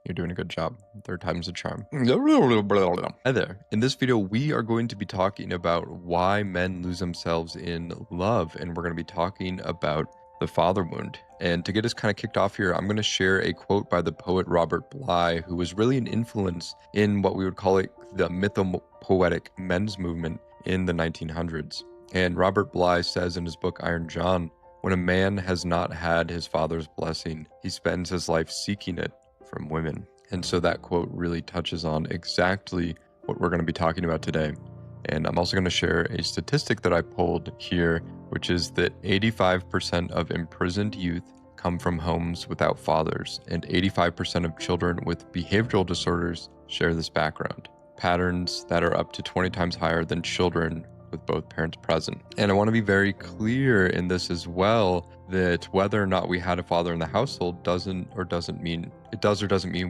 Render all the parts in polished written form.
You're doing a good job. Third time's a charm. Hi there. In this video, we are going to be talking about why men lose themselves in love, and we're going to be talking about the father wound. And to get us kind of kicked off here, I'm going to share a quote by the poet Robert Bly, who was really an influence in what we would call it the mythopoetic men's movement in the 1900s. And Robert Bly says in his book Iron John, when a man has not had his father's blessing, he spends his life seeking it from women. And so that quote really touches on exactly what we're going to be talking about today. And I'm also going to share a statistic that I pulled here, which is that 85% of imprisoned youth come from homes without fathers, and 85% of children with behavioral disorders share this background. Patterns that are up to 20 times higher than children with both parents present. And I want to be very clear in this as well, that whether or not we had a father in the household does or doesn't mean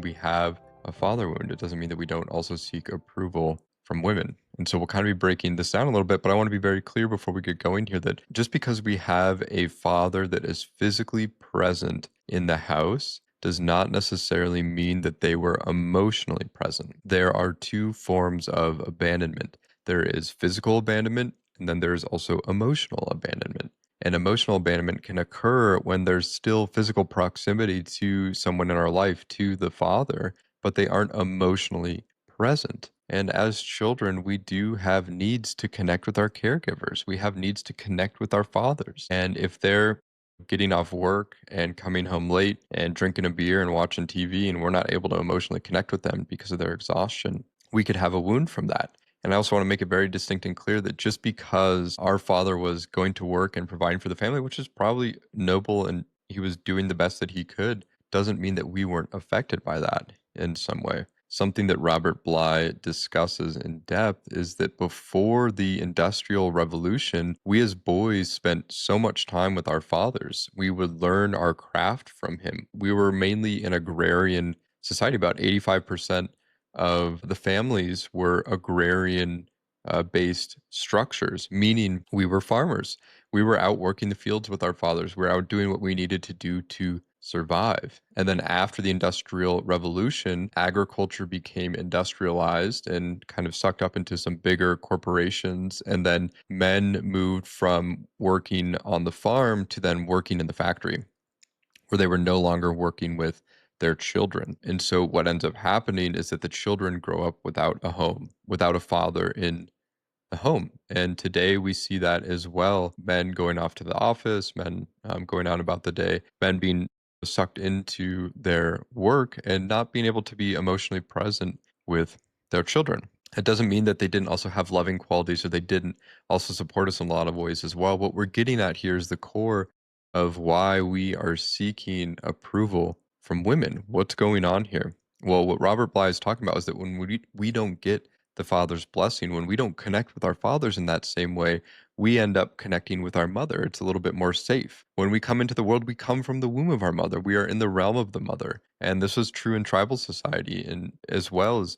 we have a father wound. It doesn't mean that we don't also seek approval from women. And so we'll kind of be breaking this down a little bit, but I want to be very clear before we get going here that just because we have a father that is physically present in the house does not necessarily mean that they were emotionally present. There are two forms of abandonment. There is physical abandonment, and then there's also emotional abandonment. And emotional abandonment can occur when there's still physical proximity to someone in our life, to the father, but they aren't emotionally present. And as children, we do have needs to connect with our caregivers. We have needs to connect with our fathers. And if they're getting off work and coming home late and drinking a beer and watching TV, and we're not able to emotionally connect with them because of their exhaustion, we could have a wound from that. And I also want to make it very distinct and clear that just because our father was going to work and providing for the family, which is probably noble and he was doing the best that he could, doesn't mean that we weren't affected by that in some way. Something that Robert Bly discusses in depth is that before the Industrial Revolution, we as boys spent so much time with our fathers. We would learn our craft from him. We were mainly an agrarian society. About 85% of the families were agrarian based structures, meaning we were farmers. We were out working the fields with our fathers. We were out doing what we needed to do to survive. And then after the Industrial Revolution, agriculture became industrialized and kind of sucked up into some bigger corporations. And then men moved from working on the farm to then working in the factory, where they were no longer working with their children. And so what ends up happening is that the children grow up without a home, without a father in the home. And today we see that as well. Men going off to the office, men going out about the day, men being sucked into their work and not being able to be emotionally present with their children. It doesn't mean that they didn't also have loving qualities or they didn't also support us in a lot of ways as well. What we're getting at here is the core of why we are seeking approval from women. What's going on here? Well, what Robert Bly is talking about is that when we don't get the father's blessing, when we don't connect with our fathers in that same way, we end up connecting with our mother. It's a little bit more safe. When we come into the world, we come from the womb of our mother. We are in the realm of the mother. And this was true in tribal society, and as well as,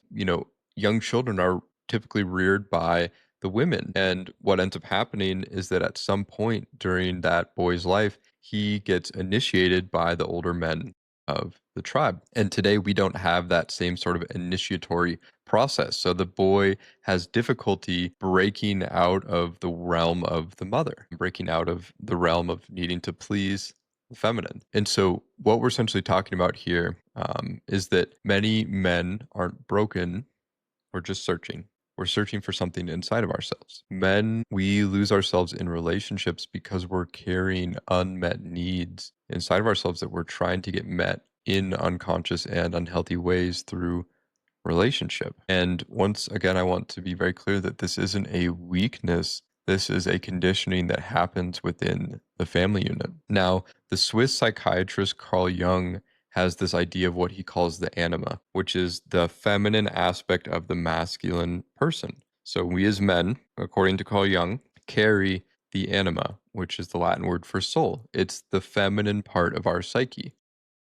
young children are typically reared by the women. And what ends up happening is that at some point during that boy's life, he gets initiated by the older men of the tribe. And today we don't have that same sort of initiatory process. So the boy has difficulty breaking out of the realm of the mother, breaking out of the realm of needing to please the feminine. And so what we're essentially talking about here is that many men aren't broken, we're just searching. We're searching for something inside of ourselves. Men, we lose ourselves in relationships because we're carrying unmet needs inside of ourselves that we're trying to get met in unconscious and unhealthy ways through relationship. And once again, I want to be very clear that this isn't a weakness. This is a conditioning that happens within the family unit. Now, the Swiss psychiatrist Carl Jung has this idea of what he calls the anima, which is the feminine aspect of the masculine person. So we as men, according to Carl Jung, carry the anima, which is the Latin word for soul. It's the feminine part of our psyche.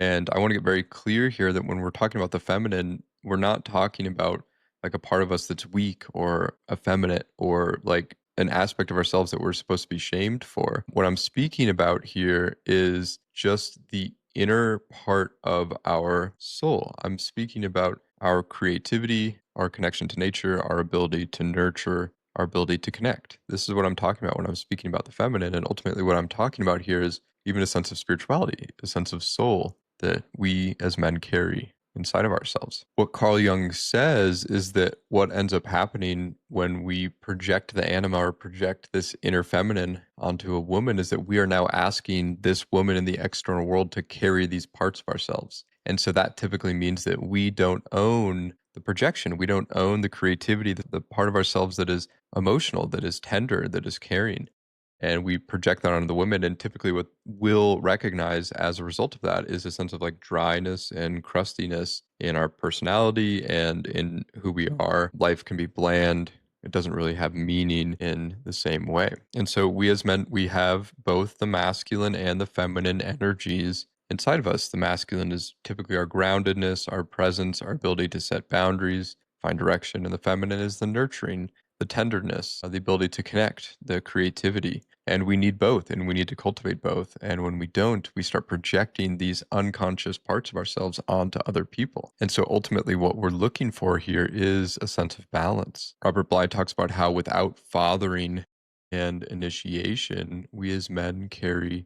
And I want to get very clear here that when we're talking about the feminine, we're not talking about like a part of us that's weak or effeminate or like an aspect of ourselves that we're supposed to be shamed for. What I'm speaking about here is just the inner part of our soul. I'm speaking about our creativity, our connection to nature, our ability to nurture, our ability to connect. This is what I'm talking about when I'm speaking about the feminine. And ultimately, what I'm talking about here is even a sense of spirituality, a sense of soul that we as men carry inside of ourselves. What Carl Jung says is that what ends up happening when we project the anima or project this inner feminine onto a woman is that we are now asking this woman in the external world to carry these parts of ourselves. And so that typically means that we don't own the projection. We don't own the creativity, the part of ourselves that is emotional, that is tender, that is caring. And we project that onto the women. And typically, what we'll recognize as a result of that is a sense of like dryness and crustiness in our personality and in who we are. Life can be bland. It doesn't really have meaning in the same way. And so, we as men, we have both the masculine and the feminine energies inside of us. The masculine is typically our groundedness, our presence, our ability to set boundaries, find direction. And the feminine is the nurturing, the tenderness, the ability to connect, the creativity. And we need both, and we need to cultivate both. And when we don't, we start projecting these unconscious parts of ourselves onto other people. And so ultimately, what we're looking for here is a sense of balance. Robert Bly talks about how without fathering and initiation, we as men carry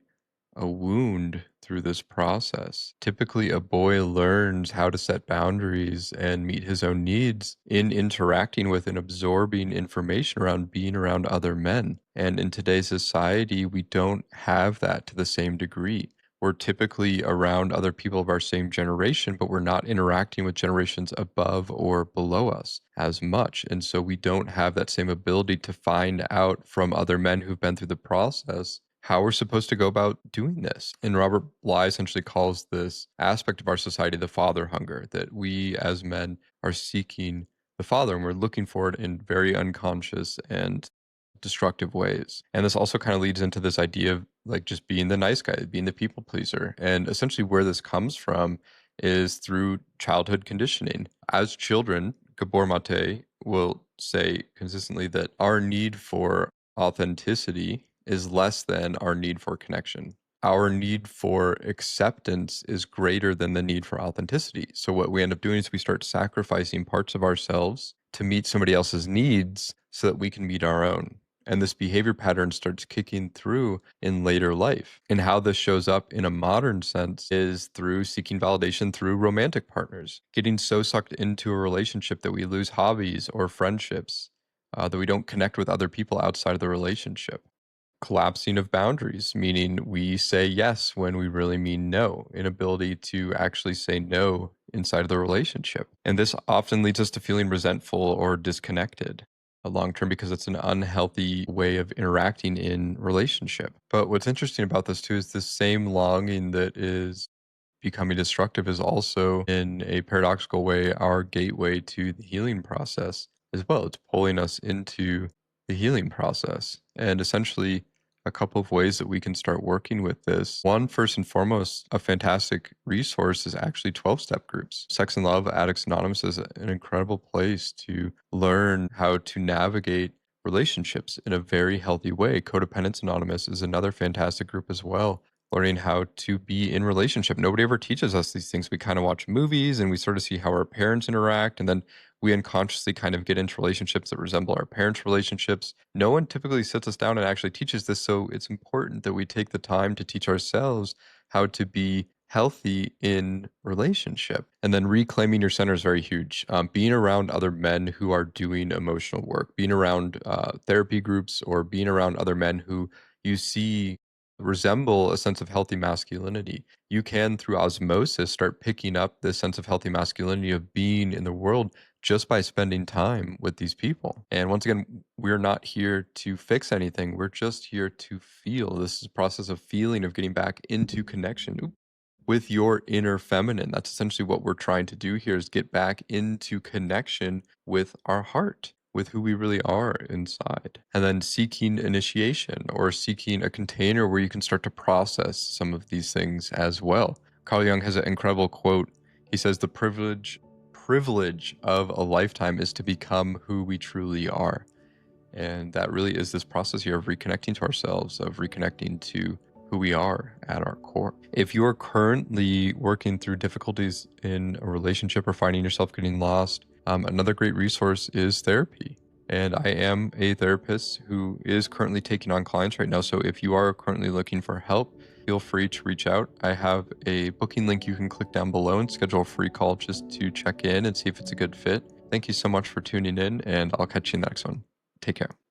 a wound through this process. Typically, a boy learns how to set boundaries and meet his own needs in interacting with and absorbing information around being around other men. And in today's society, we don't have that to the same degree. We're typically around other people of our same generation, but we're not interacting with generations above or below us as much. And so we don't have that same ability to find out from other men who've been through the process how we're supposed to go about doing this. And Robert Bly essentially calls this aspect of our society the father hunger, that we as men are seeking the father and we're looking for it in very unconscious and destructive ways. And this also kind of leads into this idea of like just being the nice guy, being the people pleaser. And essentially where this comes from is through childhood conditioning. As children, Gabor Mate will say consistently that our need for authenticity is less than our need for connection. Our need for acceptance is greater than the need for authenticity. So, what we end up doing is we start sacrificing parts of ourselves to meet somebody else's needs so that we can meet our own. And this behavior pattern starts kicking through in later life. And how this shows up in a modern sense is through seeking validation through romantic partners, getting so sucked into a relationship that we lose hobbies or friendships, that we don't connect with other people outside of the relationship. Collapsing of boundaries, meaning we say yes when we really mean no, inability to actually say no inside of the relationship. And this often leads us to feeling resentful or disconnected long term because it's an unhealthy way of interacting in relationship. But what's interesting about this too is this same longing that is becoming destructive is also in a paradoxical way our gateway to the healing process as well. It's pulling us into the healing process. And essentially, a couple of ways that we can start working with this. One, first and foremost, a fantastic resource is actually 12-step groups. Sex and Love Addicts Anonymous is an incredible place to learn how to navigate relationships in a very healthy way. Codependence Anonymous is another fantastic group as well, learning how to be in relationship. Nobody ever teaches us these things. We kind of watch movies and we sort of see how our parents interact, and then we unconsciously kind of get into relationships that resemble our parents' relationships. No one typically sits us down and actually teaches this, so it's important that we take the time to teach ourselves how to be healthy in relationship. And then reclaiming your center is very huge. Being around other men who are doing emotional work, being around therapy groups, or being around other men who you see resemble a sense of healthy masculinity. You can, through osmosis, start picking up this sense of healthy masculinity of being in the world just by spending time with these people. And once again, we're not here to fix anything. We're just here to feel. This is a process of feeling, of getting back into connection with your inner feminine. That's essentially what we're trying to do here, is get back into connection with our heart, with who we really are inside. And then seeking initiation, or seeking a container where you can start to process some of these things as well. Carl Jung has an incredible quote. He says, the privilege of a lifetime is to become who we truly are. And that really is this process here of reconnecting to ourselves, of reconnecting to who we are at our core. If you are currently working through difficulties in a relationship or finding yourself getting lost, another great resource is therapy. And I am a therapist who is currently taking on clients right now. So if you are currently looking for help, feel free to reach out. I have a booking link you can click down below and schedule a free call just to check in and see if it's a good fit. Thank you so much for tuning in, and I'll catch you in the next one. Take care.